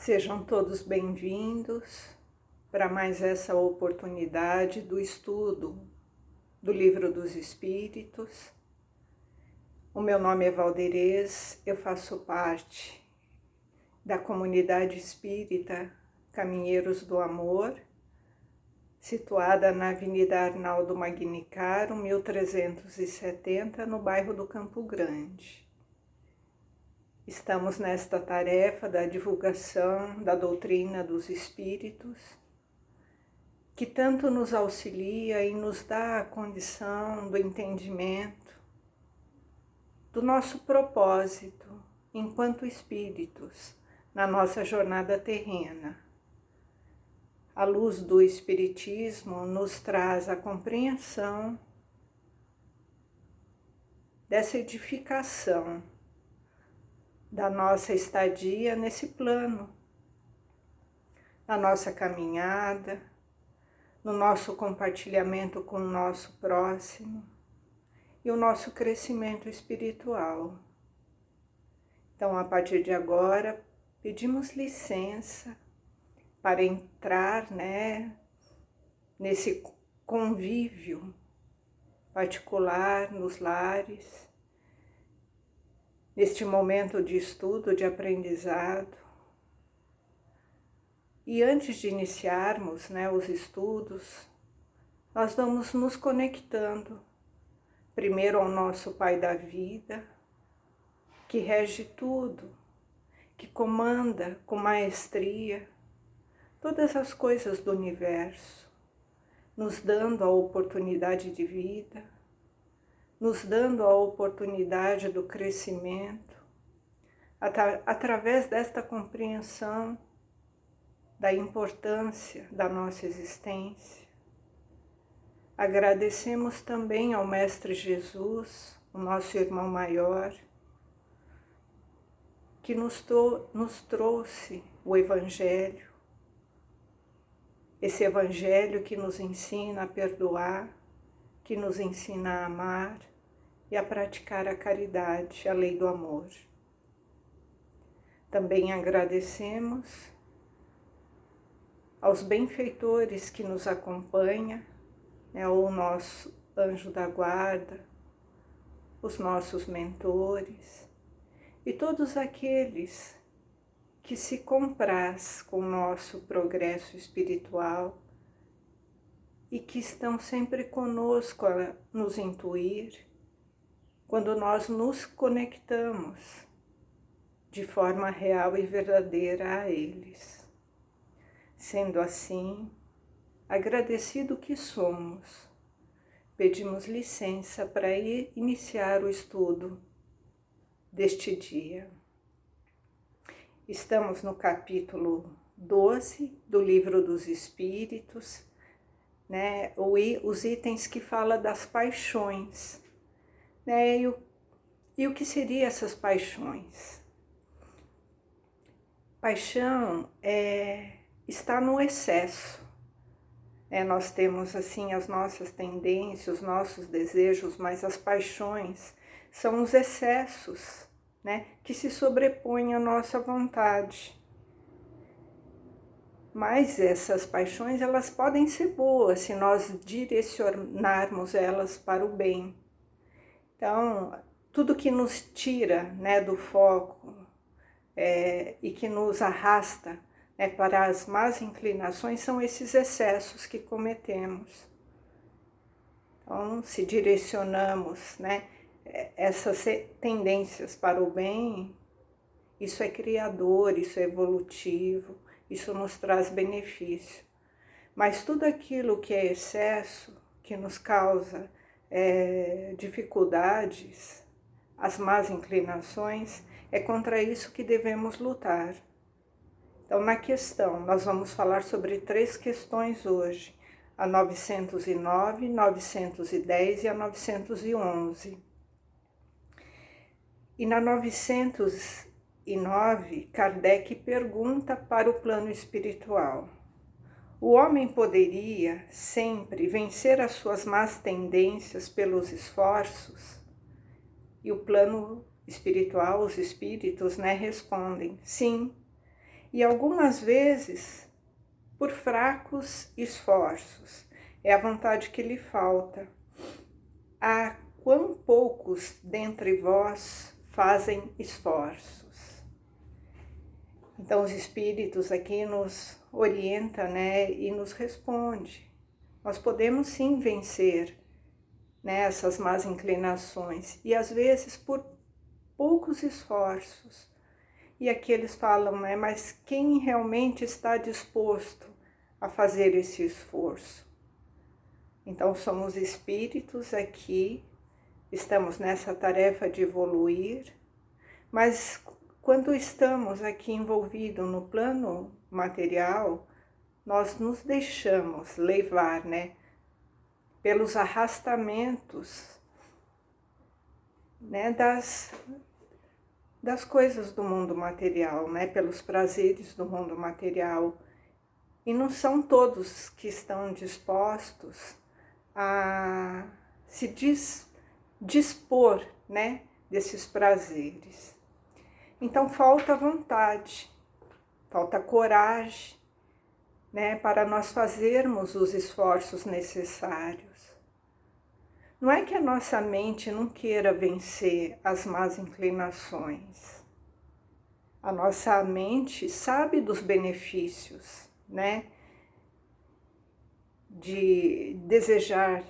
Sejam todos bem-vindos para mais essa oportunidade do estudo do Livro dos Espíritos. O meu nome é Valderez, eu faço parte da comunidade espírita Caminheiros do Amor, situada na Avenida Arnaldo Magnicaro, 1370, no bairro do Campo Grande. Estamos nesta tarefa da divulgação da doutrina dos Espíritos, que tanto nos auxilia e nos dá a condição do entendimento do nosso propósito enquanto espíritos na nossa jornada terrena. A luz do Espiritismo nos traz a compreensão dessa edificação da nossa estadia nesse plano, na nossa caminhada, no nosso compartilhamento com o nosso próximo e o nosso crescimento espiritual. Então, a partir de agora, pedimos licença para entrar, nesse convívio particular nos lares, neste momento de estudo, de aprendizado. E antes de iniciarmos os estudos, nós vamos nos conectando primeiro ao nosso Pai da Vida, que rege tudo, que comanda com maestria todas as coisas do universo, nos dando a oportunidade de vida, nos dando a oportunidade do crescimento, através desta compreensão da importância da nossa existência. Agradecemos também ao Mestre Jesus, o nosso irmão maior, que nos trouxe o Evangelho, esse Evangelho que nos ensina a perdoar, que nos ensina a amar e a praticar a caridade, a lei do amor. Também agradecemos aos benfeitores que nos acompanham, o nosso anjo da guarda, os nossos mentores e todos aqueles que se compraz com o nosso progresso espiritual e que estão sempre conosco a nos intuir quando nós nos conectamos de forma real e verdadeira a eles. Sendo assim, agradecido que somos, pedimos licença para iniciar o estudo deste dia. Estamos no capítulo 12 do Livro dos Espíritos, os itens que falam das paixões, e o que seriam essas paixões? Paixão está no excesso. Nós temos assim as nossas tendências, os nossos desejos, mas as paixões são os excessos, que se sobrepõem à nossa vontade. Mas essas paixões, elas podem ser boas se nós direcionarmos elas para o bem. Então, tudo que nos tira do foco e que nos arrasta para as más inclinações são esses excessos que cometemos. Então, se direcionamos essas tendências para o bem, isso é criador, isso é evolutivo, isso nos traz benefício. Mas tudo aquilo que é excesso, que nos causa dificuldades, as más inclinações, é contra isso que devemos lutar. Então, na questão, nós vamos falar sobre 3 questões hoje, a 909, 910 e a 911. E na 909, Kardec pergunta para o plano espiritual: o homem poderia sempre vencer as suas más tendências pelos esforços? E o plano espiritual, os espíritos, respondem: sim. e algumas vezes por fracos esforços. É a vontade que lhe falta. Ah, quão poucos dentre vós fazem esforços. Então os espíritos aqui nos orientam, né, e nos responde. Nós podemos sim vencer, né, essas más inclinações, e às vezes por poucos esforços. E aqui eles falam, né, mas quem realmente está disposto a fazer esse esforço? Então somos espíritos aqui, estamos nessa tarefa de evoluir, mas quando estamos aqui envolvidos no plano material, nós nos deixamos levar, né, pelos arrastamentos, né, das coisas do mundo material, né, pelos prazeres do mundo material. E não são todos que estão dispostos a se dispor, né, desses prazeres. Então falta vontade, falta coragem, né, para nós fazermos os esforços necessários. Não é que a nossa mente não queira vencer as más inclinações. A nossa mente sabe dos benefícios, né, de desejar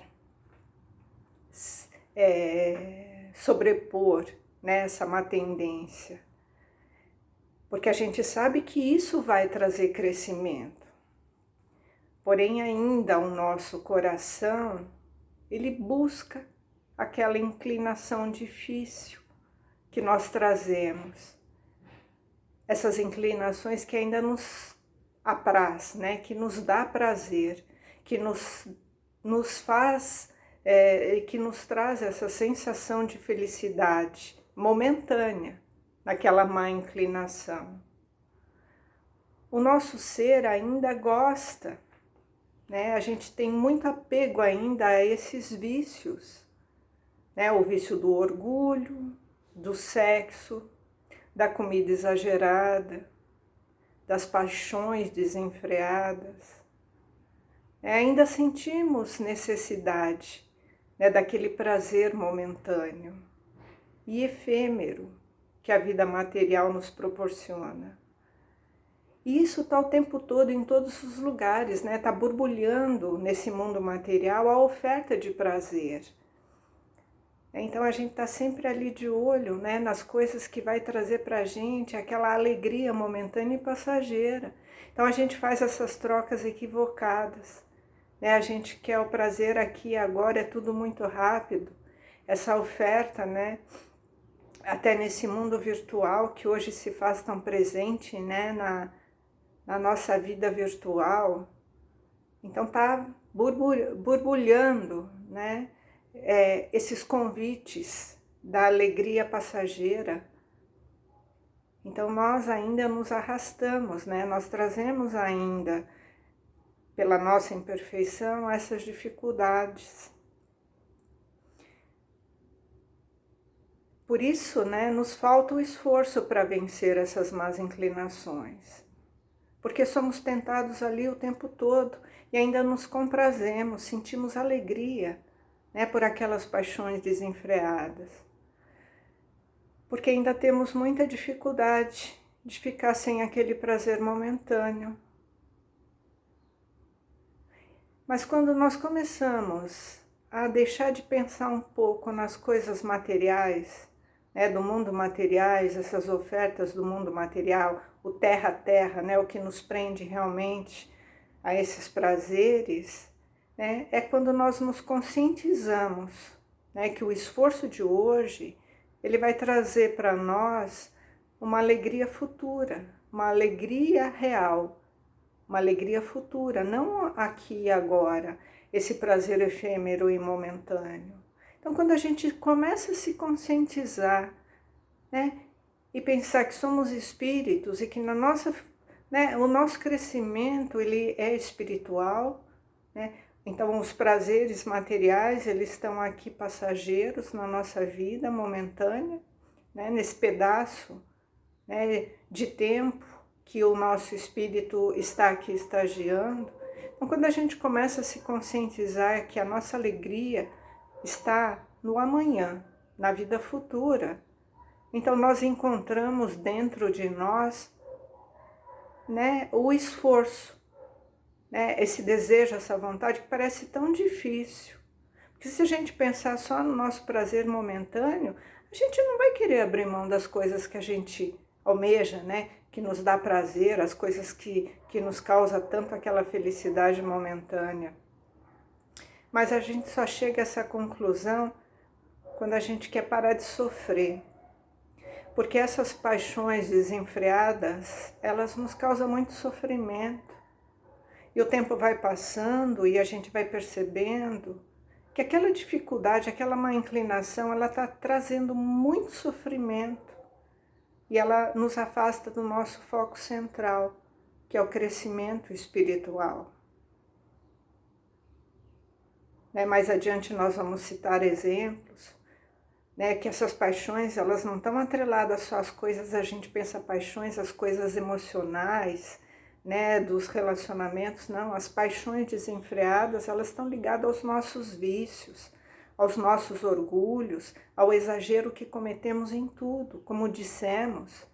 sobrepor, né, essa má tendência. Porque a gente sabe que isso vai trazer crescimento. Porém, ainda o nosso coração, ele busca aquela inclinação difícil que nós trazemos. Essas inclinações que ainda nos apraz, né? Que nos dá prazer, que nos faz, que nos traz essa sensação de felicidade momentânea, naquela má inclinação. O nosso ser ainda gosta, né? A gente tem muito apego ainda a esses vícios, né? O vício do orgulho, do sexo, da comida exagerada, das paixões desenfreadas. Ainda sentimos necessidade, né, daquele prazer momentâneo e efêmero que a vida material nos proporciona. E isso está o tempo todo em todos os lugares, né? Está borbulhando nesse mundo material a oferta de prazer. Então a gente está sempre ali de olho, né, nas coisas que vai trazer para a gente aquela alegria momentânea e passageira. Então a gente faz essas trocas equivocadas, né? A gente quer o prazer aqui e agora, é tudo muito rápido. Essa oferta, né, até nesse mundo virtual que hoje se faz tão presente, né, na nossa vida virtual. Então tá borbulhando, né, esses convites da alegria passageira. Então nós ainda nos arrastamos, né? Nós trazemos ainda, pela nossa imperfeição, essas dificuldades. Por isso, né, nos falta o esforço para vencer essas más inclinações. Porque somos tentados ali o tempo todo e ainda nos comprazemos, sentimos alegria, né, por aquelas paixões desenfreadas. Porque ainda temos muita dificuldade de ficar sem aquele prazer momentâneo. Mas quando nós começamos a deixar de pensar um pouco nas coisas materiais, né, do mundo materiais, essas ofertas do mundo material, o terra a terra, né, o que nos prende realmente a esses prazeres, né, é quando nós nos conscientizamos, né, que o esforço de hoje ele vai trazer para nós uma alegria futura, uma alegria real, uma alegria futura, não aqui e agora, esse prazer efêmero e momentâneo. Então, quando a gente começa a se conscientizar, né, e pensar que somos espíritos e que na nossa, né, o nosso crescimento ele é espiritual, né, então os prazeres materiais eles estão aqui passageiros na nossa vida momentânea, né, nesse pedaço, né, de tempo que o nosso espírito está aqui estagiando. Então, quando a gente começa a se conscientizar que a nossa alegria está no amanhã, na vida futura, então nós encontramos dentro de nós, né, o esforço, né, esse desejo, essa vontade que parece tão difícil. Porque se a gente pensar só no nosso prazer momentâneo, a gente não vai querer abrir mão das coisas que a gente almeja, né? Que nos dá prazer, as coisas que nos causa tanto aquela felicidade momentânea. Mas a gente só chega a essa conclusão quando a gente quer parar de sofrer. Porque essas paixões desenfreadas, elas nos causam muito sofrimento. E o tempo vai passando e a gente vai percebendo que aquela dificuldade, aquela má inclinação, ela está trazendo muito sofrimento e ela nos afasta do nosso foco central, que é o crescimento espiritual. Mais adiante nós vamos citar exemplos, que essas paixões, elas não estão atreladas só às coisas, a gente pensa paixões, as coisas emocionais, dos relacionamentos, não, as paixões desenfreadas, elas estão ligadas aos nossos vícios, aos nossos orgulhos, ao exagero que cometemos em tudo, como dissemos,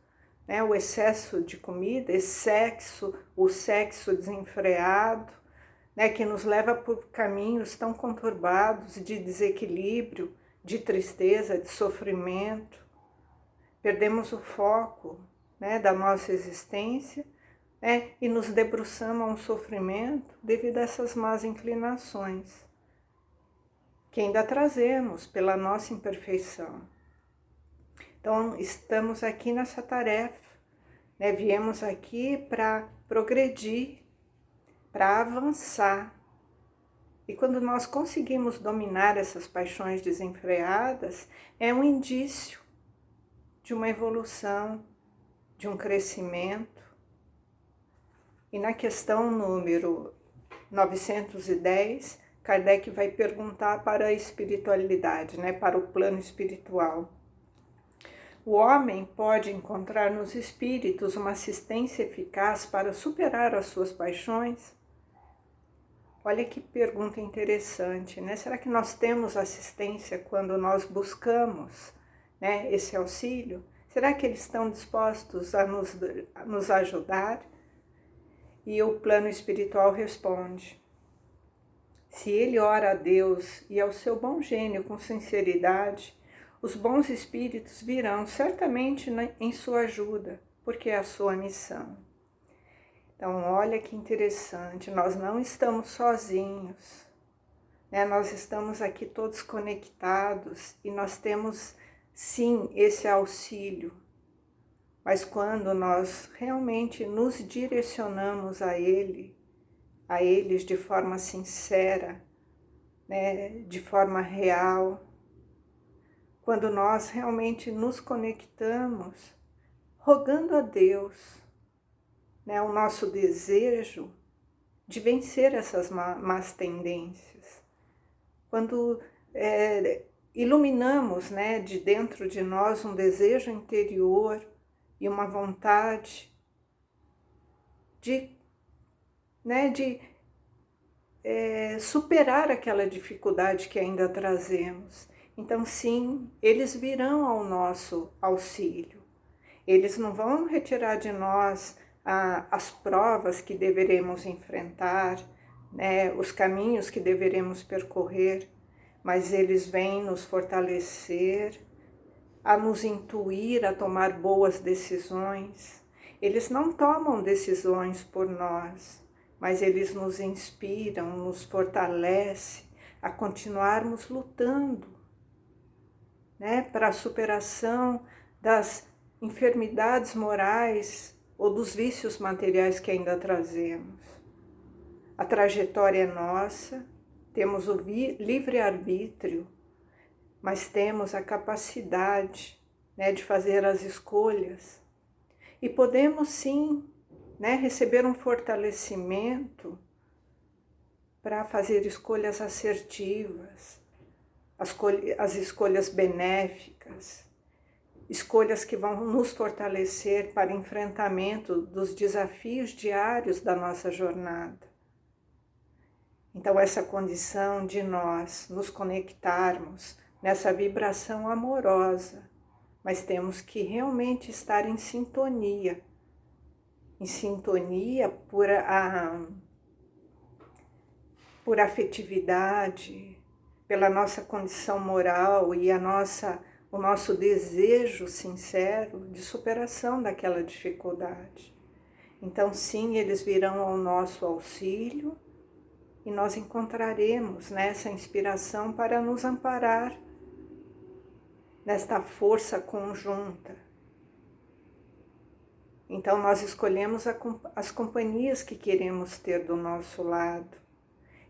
o excesso de comida, o sexo desenfreado, que nos leva por caminhos tão conturbados de desequilíbrio, de tristeza, de sofrimento. Perdemos o foco, da nossa existência, e nos debruçamos a um sofrimento devido a essas más inclinações, que ainda trazemos pela nossa imperfeição. Então, estamos aqui nessa tarefa, viemos aqui para progredir, para avançar. E quando nós conseguimos dominar essas paixões desenfreadas, é um indício de uma evolução, de um crescimento. E na questão número 910, Kardec vai perguntar para a espiritualidade, para o plano espiritual. O homem pode encontrar nos espíritos uma assistência eficaz para superar as suas paixões? Olha que pergunta interessante, Será que nós temos assistência quando nós buscamos, esse auxílio? Será que eles estão dispostos a nos ajudar? E o plano espiritual responde: se ele ora a Deus e ao seu bom gênio com sinceridade, os bons espíritos virão certamente em sua ajuda, porque é a sua missão. Então, olha que interessante, nós não estamos sozinhos, nós estamos aqui todos conectados e nós temos, sim, esse auxílio. Mas quando nós realmente nos direcionamos a eles de forma sincera, de forma real, quando nós realmente nos conectamos, rogando a Deus, o nosso desejo de vencer essas más tendências, quando iluminamos, de dentro de nós um desejo interior e uma vontade de superar aquela dificuldade que ainda trazemos. Então, sim, eles virão ao nosso auxílio. Eles não vão retirar de nós as provas que deveremos enfrentar, os caminhos que deveremos percorrer, mas eles vêm nos fortalecer, a nos intuir a tomar boas decisões. Eles não tomam decisões por nós, mas eles nos inspiram, nos fortalecem a continuarmos lutando, para a superação das enfermidades morais ou dos vícios materiais que ainda trazemos. A trajetória é nossa, temos o livre-arbítrio, mas temos a capacidade, de fazer as escolhas. E podemos sim, receber um fortalecimento para fazer escolhas assertivas, as escolhas benéficas, escolhas que vão nos fortalecer para enfrentamento dos desafios diários da nossa jornada. Então, essa condição de nós nos conectarmos nessa vibração amorosa, mas temos que realmente estar em sintonia por afetividade, pela nossa condição moral e o nosso desejo sincero de superação daquela dificuldade. Então, sim, eles virão ao nosso auxílio e nós encontraremos nessa inspiração para nos amparar nesta força conjunta. Então, nós escolhemos as companhias que queremos ter do nosso lado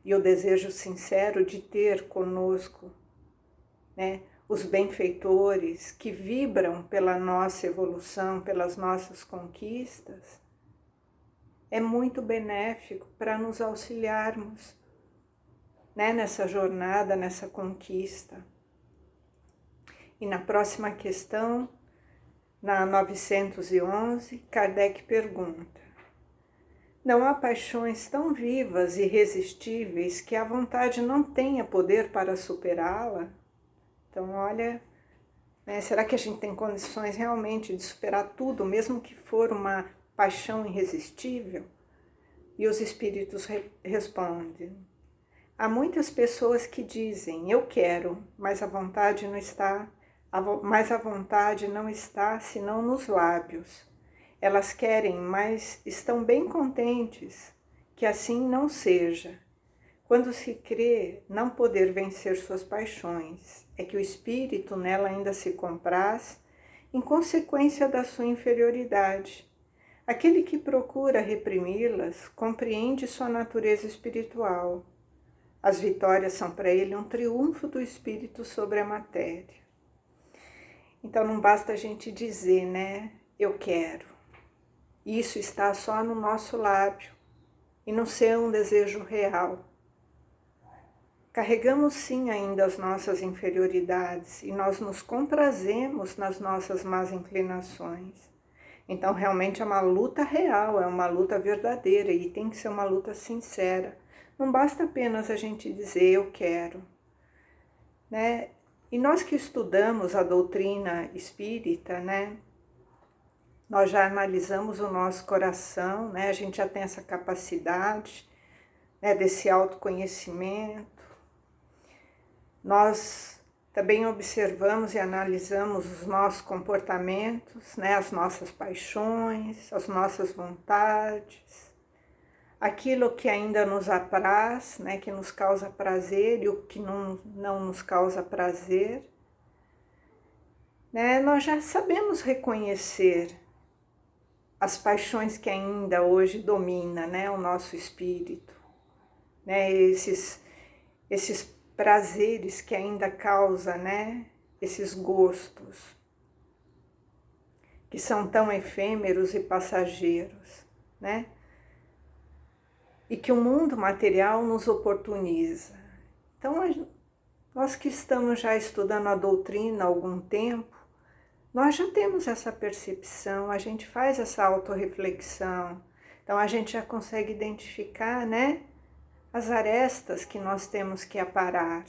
e o desejo sincero de ter conosco, né, os benfeitores que vibram pela nossa evolução, pelas nossas conquistas, é muito benéfico para nos auxiliarmos, né, nessa jornada, nessa conquista. E na próxima questão, na 911, Kardec pergunta: não há paixões tão vivas e irresistíveis que a vontade não tenha poder para superá-la? Então, olha, né, será que a gente tem condições realmente de superar tudo, mesmo que for uma paixão irresistível? E os espíritos respondem: há muitas pessoas que dizem, eu quero, mas a vontade não está, mas a vontade não está senão nos lábios. Elas querem, mas estão bem contentes que assim não seja. Quando se crê não poder vencer suas paixões, é que o espírito nela ainda se compraz em consequência da sua inferioridade. Aquele que procura reprimi-las compreende sua natureza espiritual. As vitórias são para ele um triunfo do espírito sobre a matéria. Então não basta a gente dizer, né, eu quero. Isso está só no nosso lábio e não ser um desejo real. Carregamos sim ainda as nossas inferioridades e nós nos comprazemos nas nossas más inclinações. Então realmente é uma luta real, é uma luta verdadeira e tem que ser uma luta sincera. Não basta apenas a gente dizer eu quero, né? E nós que estudamos a doutrina espírita, né? Nós já analisamos o nosso coração, né? A gente já tem essa capacidade, né, desse autoconhecimento. Nós também observamos e analisamos os nossos comportamentos, né, as nossas paixões, as nossas vontades, aquilo que ainda nos apraz, né, que nos causa prazer e o que não nos causa prazer. Né, nós já sabemos reconhecer as paixões que ainda hoje dominam, né, o nosso espírito, né, esses prazeres que ainda causa, né, esses gostos que são tão efêmeros e passageiros, né, e que o mundo material nos oportuniza. Então, nós que estamos já estudando a doutrina há algum tempo, nós já temos essa percepção, a gente faz essa autorreflexão, então a gente já consegue identificar, né, as arestas que nós temos que aparar.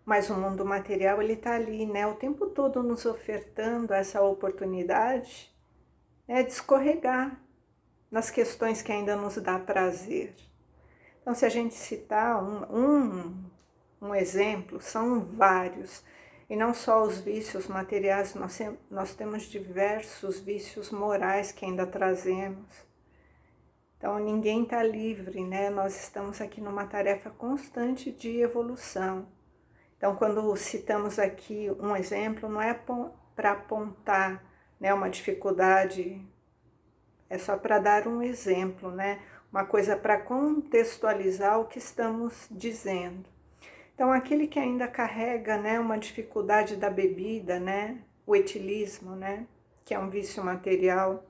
Mas o mundo material, ele está ali, né, o tempo todo nos ofertando essa oportunidade, né, de escorregar nas questões que ainda nos dá prazer. Então, se a gente citar um exemplo, são vários, e não só os vícios materiais, nós temos diversos vícios morais que ainda trazemos. Então, ninguém está livre, né? Nós estamos aqui numa tarefa constante de evolução. Então, quando citamos aqui um exemplo, não é para apontar, né, uma dificuldade, é só para dar um exemplo, né? Uma coisa para contextualizar o que estamos dizendo. Então, aquele que ainda carrega, né, uma dificuldade da bebida, né, o etilismo, né, que é um vício material,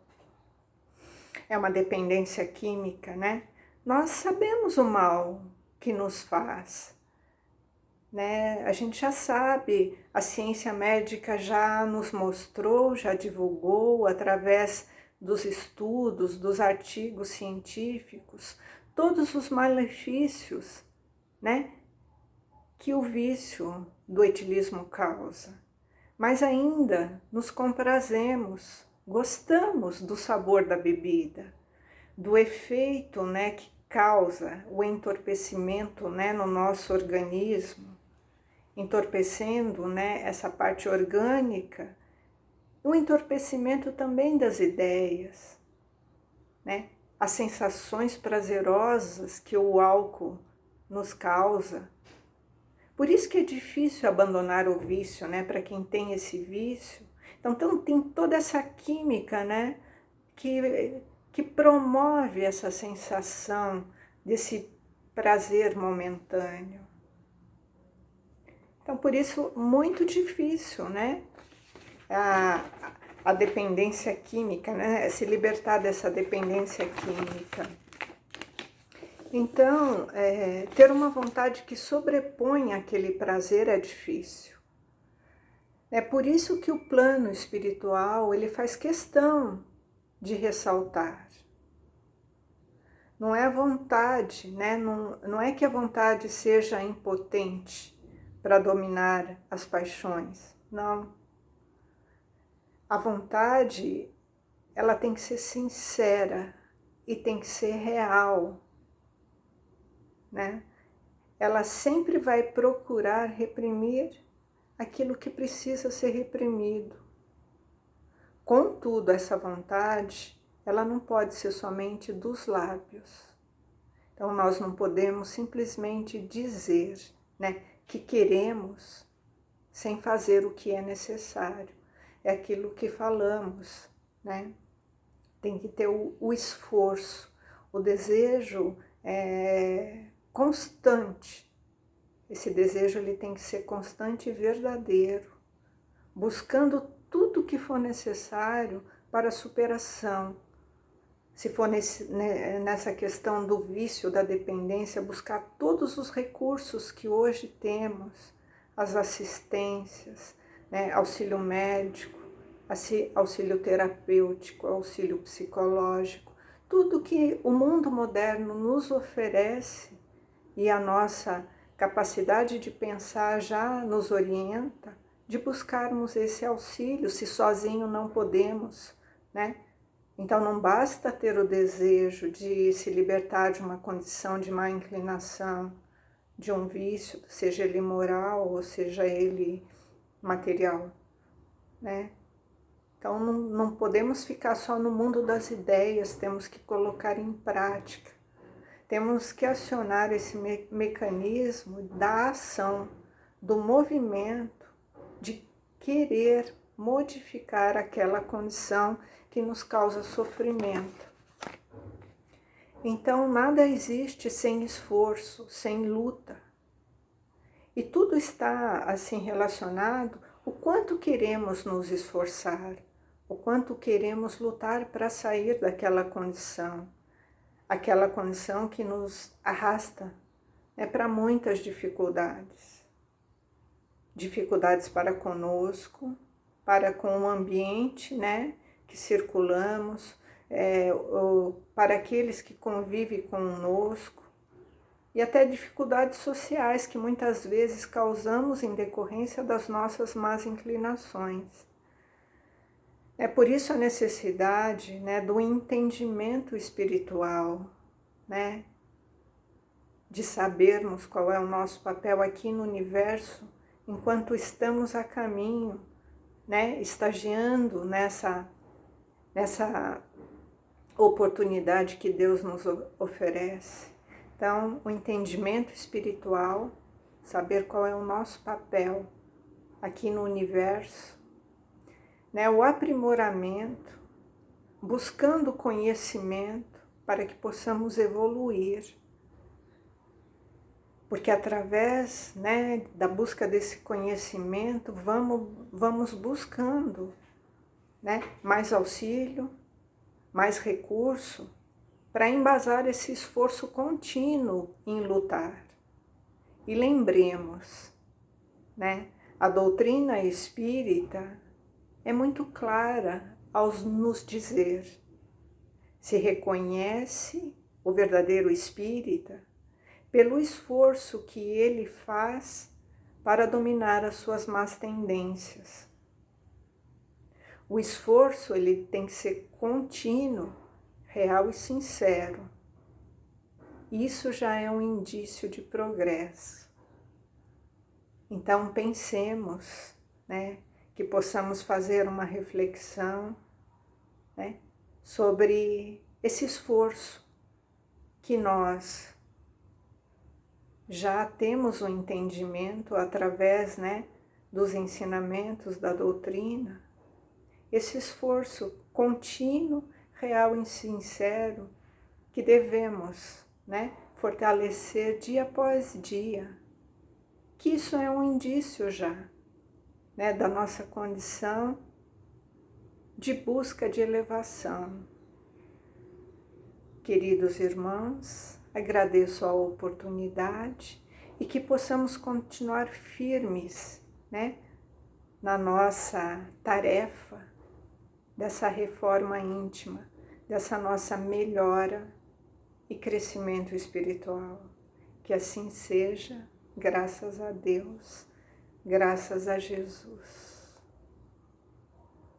é uma dependência química, né, nós sabemos o mal que nos faz, né? A gente já sabe, a ciência médica já nos mostrou, já divulgou através dos estudos, dos artigos científicos, todos os malefícios, né, que o vício do etilismo causa. Mas ainda nos comprazemos, gostamos do sabor da bebida, do efeito, né, que causa o entorpecimento, né, no nosso organismo, entorpecendo, né, essa parte orgânica, o entorpecimento também das ideias, né, as sensações prazerosas que o álcool nos causa. Por isso que é difícil abandonar o vício, né, para quem tem esse vício. Então tem toda essa química, né, que promove essa sensação desse prazer momentâneo. Então, por isso, muito difícil, né, a dependência química, né, se libertar dessa dependência química. Então, ter uma vontade que sobrepõe aquele prazer é difícil. É por isso que o plano espiritual, ele faz questão de ressaltar. Não é a vontade, né? Não é que a vontade seja impotente para dominar as paixões, não. A vontade, ela tem que ser sincera e tem que ser real, né? Ela sempre vai procurar reprimir aquilo que precisa ser reprimido. Contudo, essa vontade, ela não pode ser somente dos lábios. Então, nós não podemos simplesmente dizer, né, que queremos sem fazer o que é necessário. É aquilo que falamos, né? Tem que ter o esforço, o desejo constante. Esse desejo ele tem que ser constante e verdadeiro, buscando tudo que for necessário para a superação. Se for nessa questão do vício, da dependência, buscar todos os recursos que hoje temos, as assistências, né, auxílio médico, auxílio terapêutico, auxílio psicológico, tudo que o mundo moderno nos oferece e a nossa capacidade de pensar já nos orienta de buscarmos esse auxílio, se sozinho não podemos, né? Então não basta ter o desejo de se libertar de uma condição de má inclinação, de um vício, seja ele moral ou seja ele material, né? Então não podemos ficar só no mundo das ideias, temos que colocar em prática. Temos que acionar esse mecanismo da ação, do movimento, de querer modificar aquela condição que nos causa sofrimento. Então, nada existe sem esforço, sem luta. E tudo está assim relacionado o quanto queremos nos esforçar, o quanto queremos lutar para sair daquela condição. Aquela condição que nos arrasta, né, para muitas dificuldades. Dificuldades para conosco, para com o ambiente, né, que circulamos, para aqueles que convivem conosco, e até dificuldades sociais que muitas vezes causamos em decorrência das nossas más inclinações. É por isso a necessidade, né, do entendimento espiritual, né, de sabermos qual é o nosso papel aqui no universo enquanto estamos a caminho, né, estagiando nessa oportunidade que Deus nos oferece. Então, o entendimento espiritual, saber qual é o nosso papel aqui no universo, né, o aprimoramento, buscando conhecimento para que possamos evoluir. Porque através, né, da busca desse conhecimento, vamos buscando, né, mais auxílio, mais recurso, para embasar esse esforço contínuo em lutar. E lembremos, né? A doutrina espírita é muito clara ao nos dizer: se reconhece o verdadeiro espírita pelo esforço que ele faz para dominar as suas más tendências. O esforço ele tem que ser contínuo, real e sincero. Isso já é um indício de progresso. Então pensemos, né, que possamos fazer uma reflexão, né, sobre esse esforço que nós já temos um entendimento através, né, dos ensinamentos da doutrina, esse esforço contínuo, real e sincero que devemos, né, fortalecer dia após dia, que isso é um indício já, né, da nossa condição de busca de elevação. Queridos irmãos, agradeço a oportunidade e que possamos continuar firmes, né, na nossa tarefa dessa reforma íntima, dessa nossa melhora e crescimento espiritual. Que assim seja, graças a Deus, graças a Jesus.